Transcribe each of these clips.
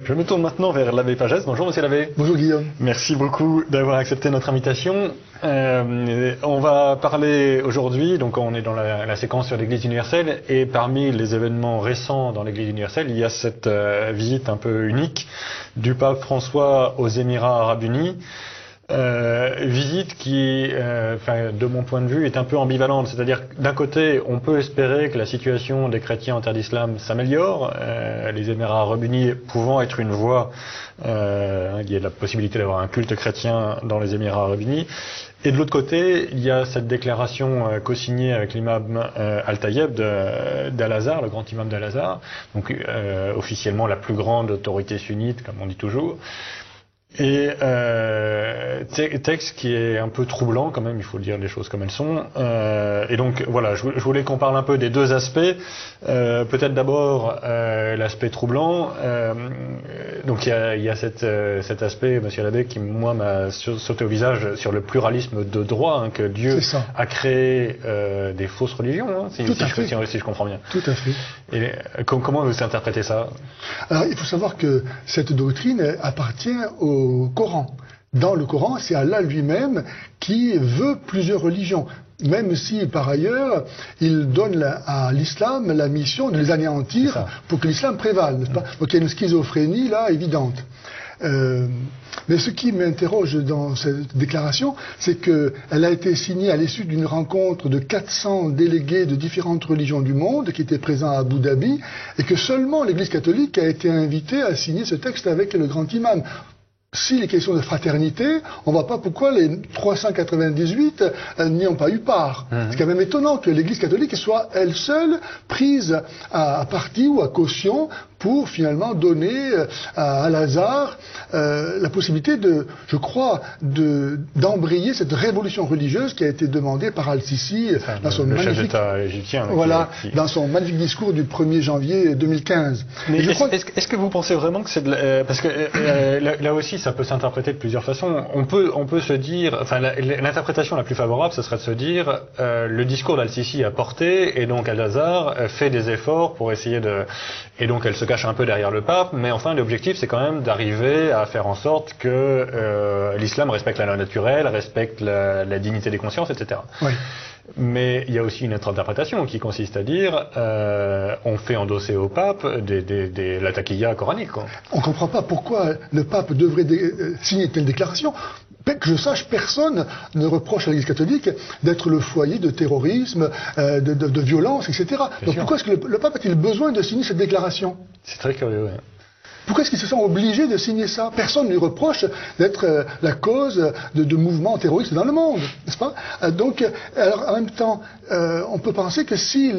Je me tourne maintenant vers l'abbé Pagès. Bonjour Monsieur l'abbé. Bonjour Guillaume. Merci beaucoup d'avoir accepté notre invitation. On va parler aujourd'hui, donc on est dans la séquence sur l'Église universelle, et parmi les événements récents dans l'Église universelle, il y a cette visite un peu unique du pape François aux Émirats arabes unis. Visite qui, de mon point de vue, est un peu ambivalente. C'est-à-dire que d'un côté, on peut espérer que la situation des chrétiens en terre d'islam s'améliore, les Émirats arabes unis pouvant être une voie, il y a la possibilité d'avoir un culte chrétien dans les Émirats arabes unis. Et de l'autre côté, il y a cette déclaration co-signée avec l'imam Al-Tayeb d'Al-Azhar, le grand imam d'Al-Azhar, donc officiellement la plus grande autorité sunnite, comme on dit toujours. Et texte qui est un peu troublant quand même, il faut dire les choses comme elles sont. Et donc voilà, je voulais qu'on parle un peu des deux aspects. Peut-être d'abord l'aspect troublant. Donc il y a cet aspect, Monsieur l'abbé, qui moi m'a sauté au visage sur le pluralisme de droit, hein, que Dieu a créé des fausses religions, hein, si je comprends bien. Tout à fait. Et comment vous interprétez ça? Alors il faut savoir que cette doctrine appartient au Coran. Dans le Coran, c'est Allah lui-même qui veut plusieurs religions, même si par ailleurs il donne à l'islam la mission de les anéantir pour que l'islam prévale, n'est-ce pas? Donc il y a une schizophrénie là évidente. Mais ce qui m'interroge dans cette déclaration, c'est qu'elle a été signée à l'issue d'une rencontre de 400 délégués de différentes religions du monde qui étaient présents à Abu Dhabi, et que seulement l'Église catholique a été invitée à signer ce texte avec le grand imam. S'il est question de fraternité, on ne voit pas pourquoi les 398 n'y ont pas eu part. C'est quand même étonnant que l'Église catholique soit elle seule prise à partie ou à caution pour finalement donner à Al-Azhar la possibilité je crois, d'embrayer cette révolution religieuse qui a été demandée par Al-Sisi dans son magnifique, dans son magnifique discours du 1er janvier 2015. Mais est-ce que vous pensez vraiment que c'est parce que là aussi ça peut s'interpréter de plusieurs façons. On peut se dire, enfin l'interprétation la plus favorable, ce serait de se dire le discours d'Al-Sisi a porté, et donc Al-Azhar fait des efforts pour essayer et donc elle se cache un peu derrière le pape, mais enfin l'objectif c'est quand même d'arriver à faire en sorte que l'islam respecte la loi naturelle, respecte la dignité des consciences, etc. Oui. Mais il y a aussi une autre interprétation qui consiste à dire on fait endosser au pape la taquilla coranique, quoi. On ne comprend pas pourquoi le pape devrait signer telle déclaration. Que je sache, personne ne reproche à l'Église catholique d'être le foyer de terrorisme, de violence, etc. Donc pourquoi est-ce que le pape a-t-il besoin de signer cette déclaration? C'est très curieux, oui. Pourquoi est-ce qu'ils se sont obligés de signer ça? Personne ne lui reproche d'être la cause de mouvements terroristes dans le monde, n'est-ce pas? Donc, alors, en même temps, on peut penser que si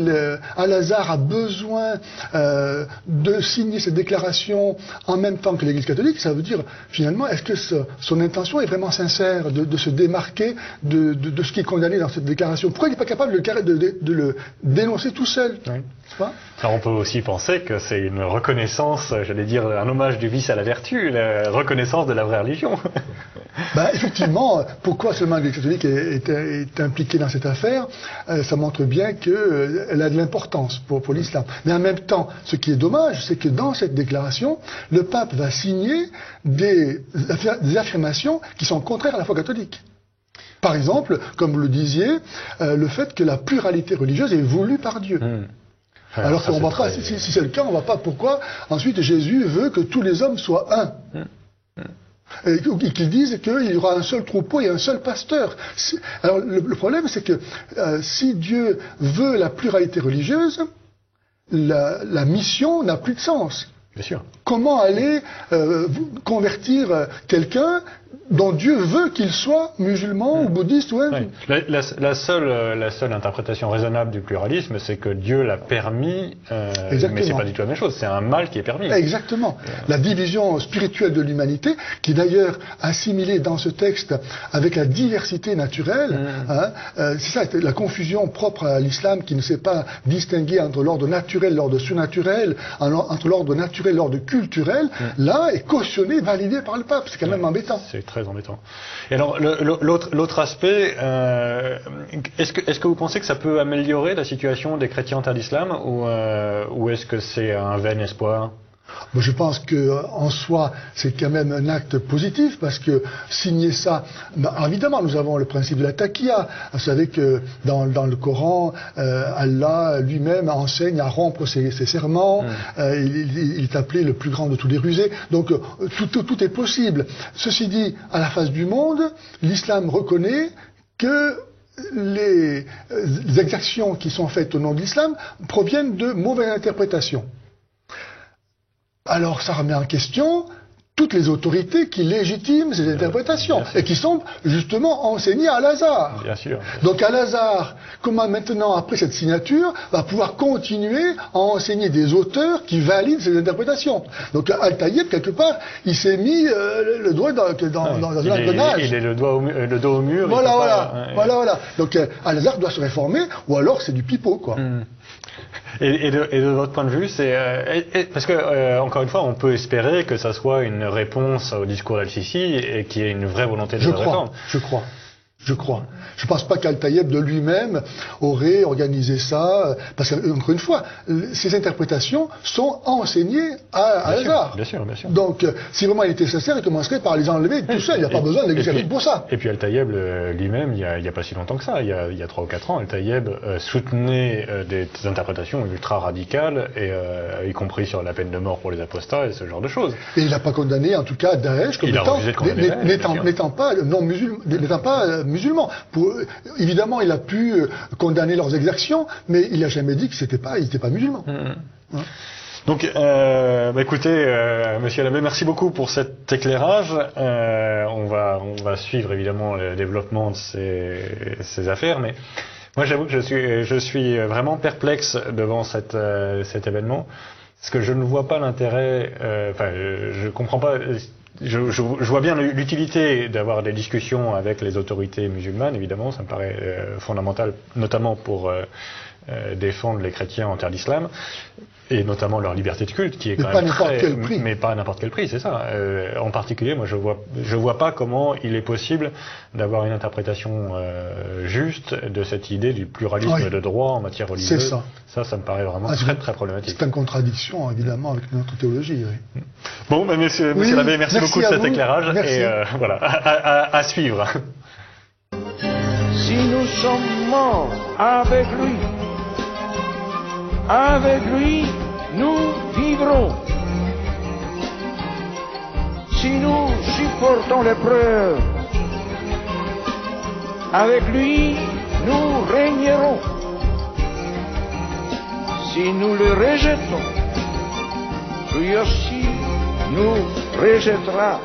Al-Azhar a besoin de signer cette déclaration en même temps que l'Église catholique, ça veut dire, finalement, est-ce que son intention est vraiment sincère de se démarquer de ce qui est condamné dans cette déclaration? Pourquoi il n'est pas capable de le dénoncer tout seul? Oui. Alors on peut aussi penser que c'est une reconnaissance, j'allais dire un hommage du vice à la vertu, la reconnaissance de la vraie religion. Effectivement, pourquoi seulement l'Église catholique est impliquée dans cette affaire? Ça montre bien qu'elle a de l'importance pour l'islam. Mais en même temps, ce qui est dommage, c'est que dans cette déclaration, le pape va signer des affirmations qui sont contraires à la foi catholique. Par exemple, comme vous le disiez, le fait que la pluralité religieuse est voulue par Dieu. Alors qu'on ne voit pas, si c'est le cas, on ne voit pas pourquoi ensuite Jésus veut que tous les hommes soient un. Et qu'ils disent qu'il y aura un seul troupeau et un seul pasteur. Alors le problème, c'est que si Dieu veut la pluralité religieuse, la mission n'a plus de sens. Bien sûr. Comment aller convertir quelqu'un dont Dieu veut qu'il soit musulman ou bouddhiste ou oui. La seule interprétation raisonnable du pluralisme, c'est que Dieu l'a permis, mais c'est pas du tout la même chose, c'est un mal qui est permis. Exactement. La division spirituelle de l'humanité, qui est d'ailleurs assimilée dans ce texte avec la diversité naturelle, c'est ça, la confusion propre à l'islam qui ne sait pas distinguer entre l'ordre naturel, l'ordre surnaturel, entre l'ordre naturel, l'ordre culturel, là est cautionné, validé par le pape. C'est quand même embêtant. C'est très embêtant. Et alors, l'autre aspect, est-ce que vous pensez que ça peut améliorer la situation des chrétiens en terre d'islam, ou est-ce que c'est un vain espoir? Je pense que en soi, c'est quand même un acte positif parce que signer ça, évidemment, nous avons le principe de la taqiyya. Vous savez que dans le Coran, Allah lui-même enseigne à rompre ses serments. Il est appelé le plus grand de tous les rusés. Donc tout est possible. Ceci dit, à la face du monde, l'islam reconnaît que les exactions qui sont faites au nom de l'islam proviennent de mauvaises interprétations. Alors ça remet en question toutes les autorités qui légitiment ces interprétations et qui sont justement enseignées à Al-Azhar. Bien sûr. Donc Al-Azhar, comment maintenant, après cette signature, va pouvoir continuer à enseigner des auteurs qui valident ces interprétations. Donc Al-Tayyib, quelque part, il s'est mis le doigt dans un engrenage. Il est le dos au mur. Voilà. Donc Al-Azhar doit se réformer, ou alors c'est du pipeau, quoi. Et de votre point de vue, c'est parce que encore une fois, on peut espérer que ça soit une réponse au discours d'Al-Sisi et qu'il y ait une vraie volonté de réforme. Je crois. Je pense pas qu'Al-Tayyib de lui-même aurait organisé ça, parce qu'encore une fois, ces interprétations sont enseignées à Al-Azhar. Bien sûr. Donc, si vraiment il était nécessaire, il commencerait par les enlever tout seul. Il n'y a pas besoin de l'Église pour ça. Et puis Al-Tayyib lui-même, il y a pas si longtemps que ça, il y a 3 ou 4 ans, Al-Tayyib soutenait des interprétations ultra radicales, y compris sur la peine de mort pour les apostats et ce genre de choses. Et il n'a pas condamné, en tout cas, Daesh comme n'étant pas musulman. Évidemment, il a pu condamner leurs exactions, mais il n'a jamais dit qu'ils n'étaient pas musulmans. Donc, écoutez, Monsieur l'abbé, merci beaucoup pour cet éclairage. On va suivre évidemment le développement de ces affaires, mais moi, j'avoue que je suis vraiment perplexe devant cet événement, parce que je ne vois pas l'intérêt. Je comprends pas. Je vois bien l'utilité d'avoir des discussions avec les autorités musulmanes, évidemment, ça me paraît fondamental, notamment pour défendre les chrétiens en terre d'islam, et notamment leur liberté de culte, qui est quand même mais pas à n'importe quel prix, c'est ça. En particulier, moi, je vois pas comment il est possible d'avoir une interprétation juste de cette idée du pluralisme de droit en matière religieuse. C'est ça. Ça me paraît vraiment très problématique. C'est en contradiction, évidemment, avec notre théologie. Oui. Bon, monsieur l'abbé, merci beaucoup de cet éclairage. Merci. Et voilà, à suivre. Si nous sommes morts avec lui, nous vivrons. Si nous supportons l'épreuve, avec lui, nous régnerons. Si nous le rejetons, lui aussi nous rejettera.